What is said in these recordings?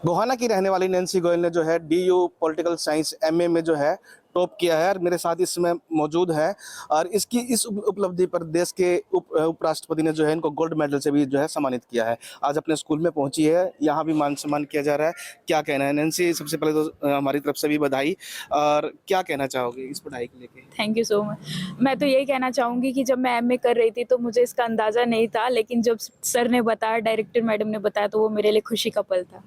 गोहाना की रहने वाली नैन्सी गोयल ने जो है डीयू पॉलिटिकल साइंस एमए में जो है टॉप किया है और मेरे साथ इस समय मौजूद है। और इसकी इस उपलब्धि पर देश के उपराष्ट्रपति ने जो है इनको गोल्ड मेडल से भी जो है सम्मानित किया है। आज अपने स्कूल में पहुंची है, यहाँ भी मान सम्मान किया जा रहा है। क्या कहना है नैन्सी? सबसे पहले तो हमारी तरफ से भी बधाई। और क्या कहना चाहोगे इस पढ़ाई को लेके? Thank you so much. मैं तो यही कहना चाहूँगी कि जब मैं एमए कर रही थी तो मुझे इसका अंदाज़ा नहीं था, लेकिन जब सर ने बताया, डायरेक्टर मैडम ने बताया, तो वो मेरे लिए खुशी का पल था।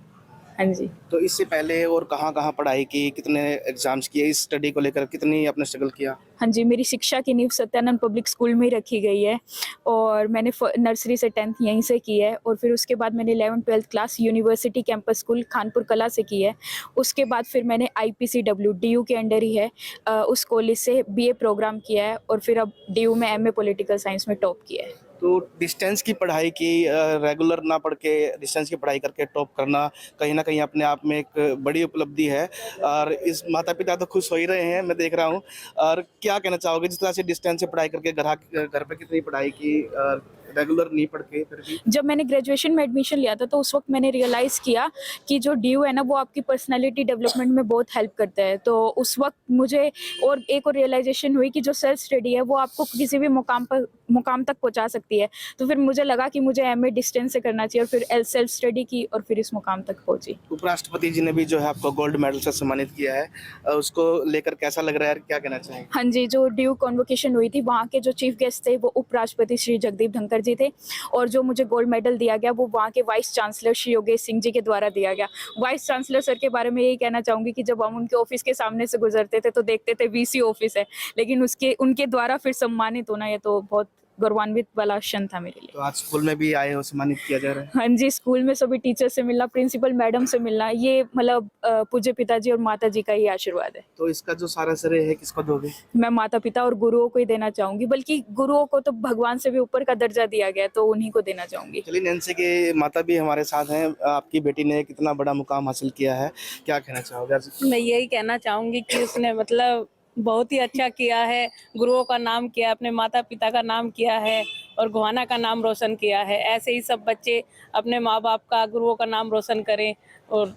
हाँ जी। तो इससे पहले और कहाँ-कहाँ पढ़ाई की, कितने एग्जाम्स किए, इस स्टडी को लेकर कितनी आपने स्ट्रगल किया? हाँ जी, मेरी शिक्षा की नींव सत्यानंद पब्लिक स्कूल में ही रखी गई है और मैंने नर्सरी से 10th यहीं से की है और फिर उसके बाद मैंने 11th-12th class university campus school Kanpur कला से की है। उसके बाद फिर मैंने आईपीसीडब्ल्यू डीयू के अंडर ही है उस कॉलेज से बीए प्रोग्राम किया है और फिर अब डीयू में एमए पॉलिटिकल साइंस में टॉप किया है। तो डिस्टेंस की पढ़ाई की, रेगुलर ना पढ़ के डिस्टेंस की पढ़ाई करके टॉप करना कहीं ना कहीं अपने आप में एक बड़ी उपलब्धि है। और इस माता पिता तो खुश हो ही रहे हैं, मैं देख रहा हूँ। और क्या कहना चाहोगे जिस तरह से डिस्टेंस से पढ़ाई करके घर पे कितनी पढ़ाई की और रेगुलर नहीं पढ़ के फिर भी? जब मैंने ग्रेजुएशन में एडमिशन लिया था तो उस वक्त मैंने रियलाइज़ किया कि जो डीयू है ना वो आपकी पर्सनालिटी डेवलपमेंट में बहुत हेल्प करता है। तो उस वक्त मुझे और एक और रियलाइजेशन हुई कि जो सेल्फ स्टडी है वो आपको किसी भी मुकाम तक पहुंचा सकती है। तो फिर मुझे लगा कि मुझे एमए डिस्टेंस से करना चाहिए और फिर सेल्फ स्टडी की और फिर इस मुकाम तक पहुंची। उपराष्ट्रपति जी ने भी जो है आपको गोल्ड मेडल से सम्मानित किया है, उसको लेकर कैसा लग रहा है? क्या कहना चाहेंगे? हाँ जी, जो ड्यू कॉन्वोकेशन हुई थी वहाँ के जो चीफ गेस्ट थे वो उपराष्ट्रपति श्री जगदीप धनखड़ जी थे और जो मुझे गोल्ड मेडल दिया गया वो वहाँ के वाइस चांसलर श्री योगेश सिंह जी के द्वारा दिया गया। वाइस चांसलर सर के बारे में यही कहना चाहूँगी कि जब हम उनके ऑफिस के सामने से गुजरते थे तो देखते थे वीसी ऑफिस है, लेकिन उसके उनके द्वारा फिर सम्मानित होना ये तो बहुत गौरवान्वित वाला क्षण था मेरे लिए। तो आज स्कूल में भी आए हो, सम्मानित किया जा रहा है? हाँ जी, स्कूल में सभी टीचर से मिलना, प्रिंसिपल मैडम से मिलना, ये मतलब पूज्य पिताजी और माता जी का ही आशीर्वाद है। तो इसका जो सारा श्रेय है किसको दोगे? मैं माता पिता और गुरुओं को ही देना चाहूंगी, बल्कि गुरुओं को तो भगवान से भी ऊपर का दर्जा दिया गया है, तो उन्हीं को देना चाहूंगी। चलिए, नैन्सी के माता भी हमारे साथ हैं। आपकी बेटी ने कितना बड़ा मुकाम हासिल किया है, क्या कहना चाहोगे? मैं यही कहना चाहूंगी कि उसने मतलब बहुत ही अच्छा किया है, गुरुओं का नाम किया, अपने माता पिता का नाम किया है और गोहाना का नाम रोशन किया है। ऐसे ही सब बच्चे अपने माँ बाप का, गुरुओं का नाम रोशन करें और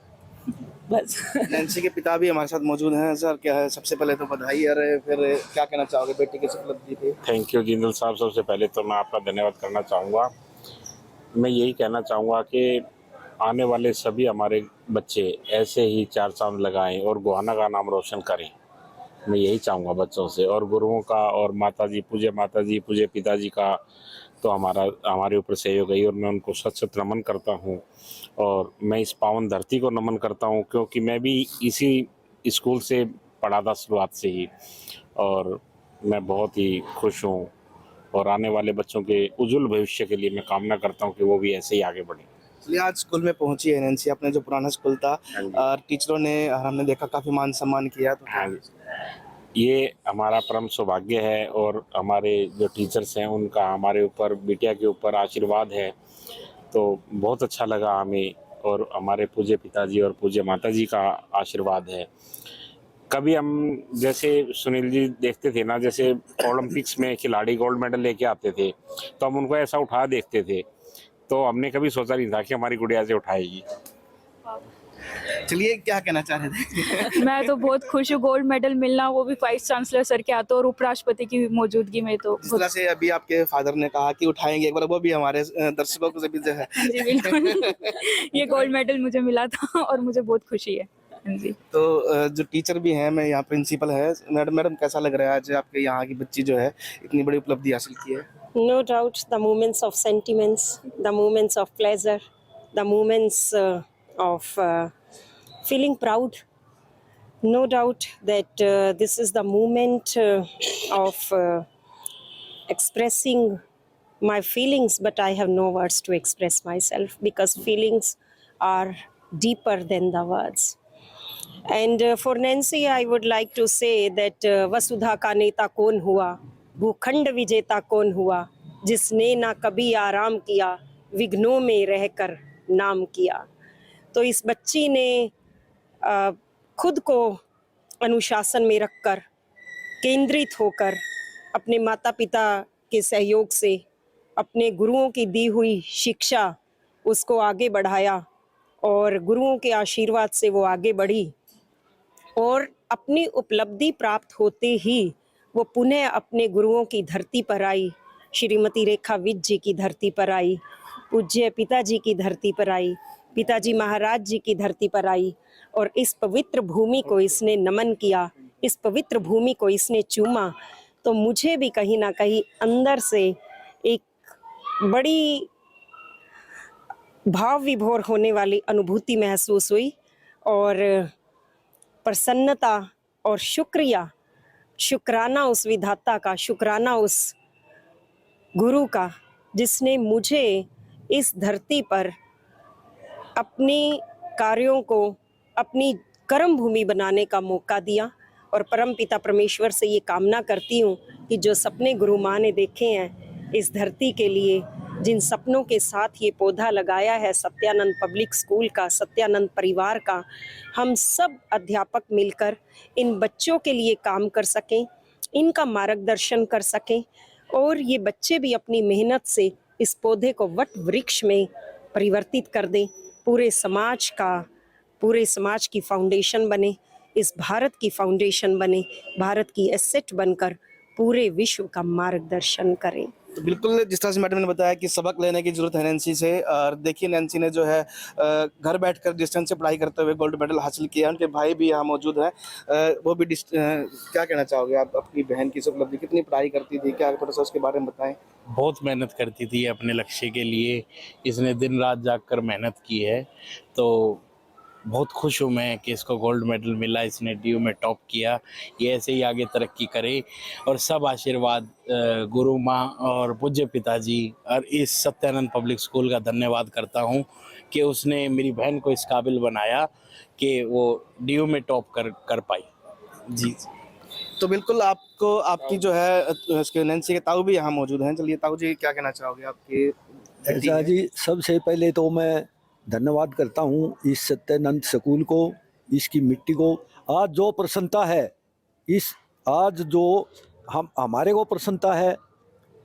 बस। नैन्सी के पिता भी हमारे साथ मौजूद हैं। सर, क्या है, सबसे पहले तो बधाई। और फिर क्या कहना चाहोगे बेटी की उपलब्धि पे? थैंक यू जिंदल साहब। सबसे पहले तो मैं आपका धन्यवाद करना चाहूँगा। मैं यही कहना चाहूँगा कि आने वाले सभी हमारे बच्चे ऐसे ही चार चांद लगाएं और गोहाना का नाम रोशन करें। मैं यही चाहूँगा बच्चों से। और गुरुओं का और माताजी, पूज्य पिताजी का तो हमारे ऊपर सहयोग है और मैं उनको सत नमन करता हूँ। और मैं इस पावन धरती को नमन करता हूँ क्योंकि मैं भी इसी स्कूल से पढ़ा था शुरुआत से ही और मैं बहुत ही खुश हूँ। और आने वाले बच्चों के उज्जवल भविष्य के लिए मैं कामना करता हूँ कि वो भी ऐसे ही आगे बढ़ें। चलिए, आज स्कूल में पहुंची है नैन्सी, अपने जो पुराना स्कूल था। हाँ जी। और टीचरों ने, हमने देखा, काफी मान सम्मान किया। तो हाँ जी, ये हमारा परम सौभाग्य है और हमारे जो टीचर्स हैं उनका हमारे ऊपर, बिटिया के ऊपर आशीर्वाद है। तो बहुत अच्छा लगा हमें और हमारे पूज्य पिताजी और पूज्य माताजी का आशीर्वाद है। कभी हम जैसे सुनील जी देखते थे ना, जैसे ओलंपिक्स में खिलाड़ी गोल्ड मेडल लेके आते थे तो हम उनको ऐसा उठा देखते थे, तो हमने कभी सोचा नहीं था कि हमारी गुड़िया से उठाएगी। चलिए, क्या कहना चाह रहे थे? मैं तो बहुत खुश हूँ, गोल्ड मेडल मिलना वो भी वाइस चांसलर सर के हाथों और उपराष्ट्रपति की मौजूदगी में। तो जिस तरह से अभी आपके फादर ने कहा कि उठाएंगे एक बार, वो भी हमारे दर्शकों को भी जो है। हाँ जी, बिल्कुल। ये गोल्ड मेडल मुझे मिला था और मुझे बहुत खुशी है। हाँ जी। तो जो टीचर भी हैं, मैं यहाँ प्रिंसिपल है, मैडम कैसा लग रहा है आज आपके यहाँ की बच्ची जो है इतनी बड़ी उपलब्धि हासिल की है? No doubt, the moments of sentiments, the moments of pleasure, the moments of feeling proud. No doubt that this is the moment of expressing my feelings, but I have no words to express myself because feelings are deeper than the words. And for Nancy, I would like to say that वसुधा का नेता कौन हुआ, भूखंड विजेता कौन हुआ, जिसने ना कभी आराम किया, विघ्नों में रहकर नाम किया। तो इस बच्ची ने खुद को अनुशासन में रखकर, केंद्रित होकर, अपने माता पिता के सहयोग से, अपने गुरुओं की दी हुई शिक्षा उसको आगे बढ़ाया और गुरुओं के आशीर्वाद से वो आगे बढ़ी और अपनी उपलब्धि प्राप्त होते ही वो पुनः अपने गुरुओं की धरती पर आई, श्रीमती रेखा विज जी की धरती पर आई, पूज्य पिताजी की धरती पर आई, पिताजी महाराज जी की धरती पर आई और इस पवित्र भूमि को इसने नमन किया, इस पवित्र भूमि को इसने चूमा। तो मुझे भी कहीं ना कहीं अंदर से एक बड़ी भाव विभोर होने वाली अनुभूति महसूस हुई और प्रसन्नता और शुक्राना उस विधाता का, शुक्राना उस गुरु का जिसने मुझे इस धरती पर अपने कार्यों को अपनी कर्म भूमि बनाने का मौका दिया। और परमपिता परमेश्वर से ये कामना करती हूँ कि जो सपने गुरु माँ ने देखे हैं इस धरती के लिए, जिन सपनों के साथ ये पौधा लगाया है सत्यानंद पब्लिक स्कूल का, सत्यानंद परिवार का, हम सब अध्यापक मिलकर इन बच्चों के लिए काम कर सकें, इनका मार्गदर्शन कर सकें और ये बच्चे भी अपनी मेहनत से इस पौधे को वट वृक्ष में परिवर्तित कर दें, पूरे समाज की फाउंडेशन बने, इस भारत की फाउंडेशन बने, भारत की एसेट बनकर पूरे विश्व का मार्गदर्शन करें। तो बिल्कुल जिस तरह से मैडम ने बताया कि सबक लेने की जरूरत है नैन्सी से, और देखिए नैन्सी ने जो है घर बैठकर डिस्टेंस से पढ़ाई करते हुए गोल्ड मेडल हासिल किया। उनके भाई भी यहाँ मौजूद हैं, वो भी क्या कहना चाहोगे आप अपनी बहन की उपलब्धि, कितनी पढ़ाई करती थी, क्या थोड़ा सा उसके बारे में बताएं। बहुत मेहनत करती थी अपने लक्ष्य के लिए, इसने दिन रात जागकर मेहनत की है। तो बहुत खुश हूँ मैं कि इसको गोल्ड मेडल मिला, इसने DU में टॉप किया। ये ऐसे ही आगे तरक्की करे और सब आशीर्वाद गुरु माँ और पूज्य पिताजी और इस सत्यानंद पब्लिक स्कूल का धन्यवाद करता हूँ कि उसने मेरी बहन को इस काबिल बनाया कि वो DU में टॉप कर पाई। जी तो बिल्कुल आपको आपकी जो है उसके नैन्सी के ताऊ भी यहाँ मौजूद हैं। चलिए ताऊ जी क्या कहना चाहोगे आपके। ऐसा जी, सबसे पहले तो मैं धन्यवाद करता हूँ इस सत्यानंद स्कूल को, इसकी मिट्टी को। आज जो प्रसन्नता है, आज जो हमारे को प्रसन्नता है,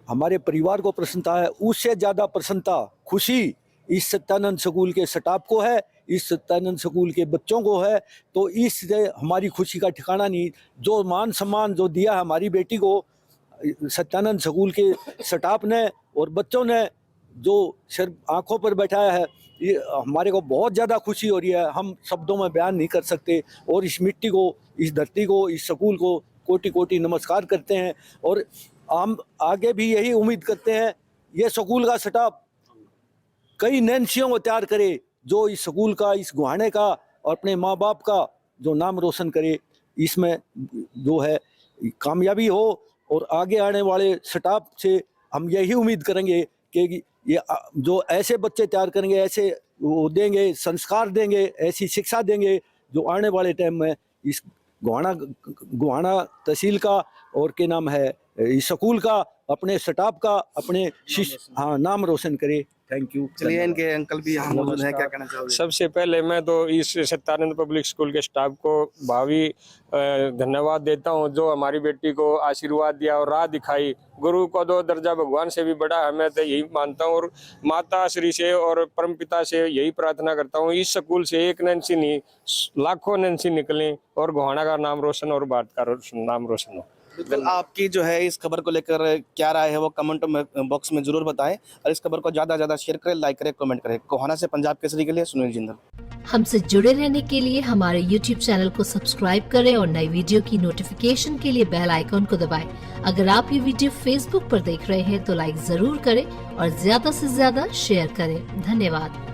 हमारे परिवार को प्रसन्नता है, उससे ज़्यादा प्रसन्नता, खुशी इस सत्यानंद स्कूल के स्टाफ को है, इस सत्यानंद स्कूल के बच्चों को है। तो इससे हमारी खुशी का ठिकाना नहीं। जो मान सम्मान जो दिया हमारी बेटी को सत्यानंद स्कूल के स्टाफ ने और बच्चों ने, जो सिर्फ आंखों पर बैठाया है, ये हमारे को बहुत ज़्यादा खुशी हो रही है, हम शब्दों में बयान नहीं कर सकते। और इस मिट्टी को, इस धरती को, इस स्कूल को कोटि कोटि नमस्कार करते हैं और हम आगे भी यही उम्मीद करते हैं ये स्कूल का स्टाफ कई नैन्सियों को तैयार करे जो इस स्कूल का, इस गुहाने का और अपने माँ बाप का जो नाम रोशन करे, इसमें जो है कामयाबी हो। और आगे आने वाले स्टाफ से हम यही उम्मीद करेंगे कि ये जो ऐसे बच्चे तैयार करेंगे, ऐसे वो देंगे, संस्कार देंगे, ऐसी शिक्षा देंगे जो आने वाले टाइम में इस गुहाना तहसील का और के नाम है इस स्कूल का, अपने स्टाफ का, अपने शिष्य नाम रोशन करे। Thank you. चलिए इनके अंकल भी यहाँ मौजूद हैं, क्या कहना चाहोगे। सबसे पहले मैं तो इस सत्यानंद पब्लिक स्कूल के स्टाफ को भावी धन्यवाद देता हूँ जो हमारी बेटी को आशीर्वाद दिया और राह दिखाई। गुरु को 2 दर्जा भगवान से भी बड़ा है, मैं तो यही मानता हूँ। और माता श्री से और परमपिता से यही प्रार्थना करता हूँ इस स्कूल से एक नैन्सी नहीं, लाखों नैन्सी निकलें और गोहाना का नाम रोशन और भारत का नाम रोशन हो। बिल्कुल आपकी जो है इस खबर को लेकर क्या राय है वो कमेंट बॉक्स में जरूर बताएं और इस खबर को ज़्यादा से ज़्यादा शेयर करें, लाइक करें, कमेंट करें। गोहाना से पंजाब केसरी के लिए सुनील जिंदल। हमसे जुड़े रहने के लिए हमारे YouTube चैनल को सब्सक्राइब करें और नई वीडियो की नोटिफिकेशन के लिए बेल आइकॉन को दबाएं। अगर आप ये वीडियो Facebook पर देख रहे हैं तो लाइक जरूर करें और ज्यादा से ज्यादा शेयर करें। धन्यवाद।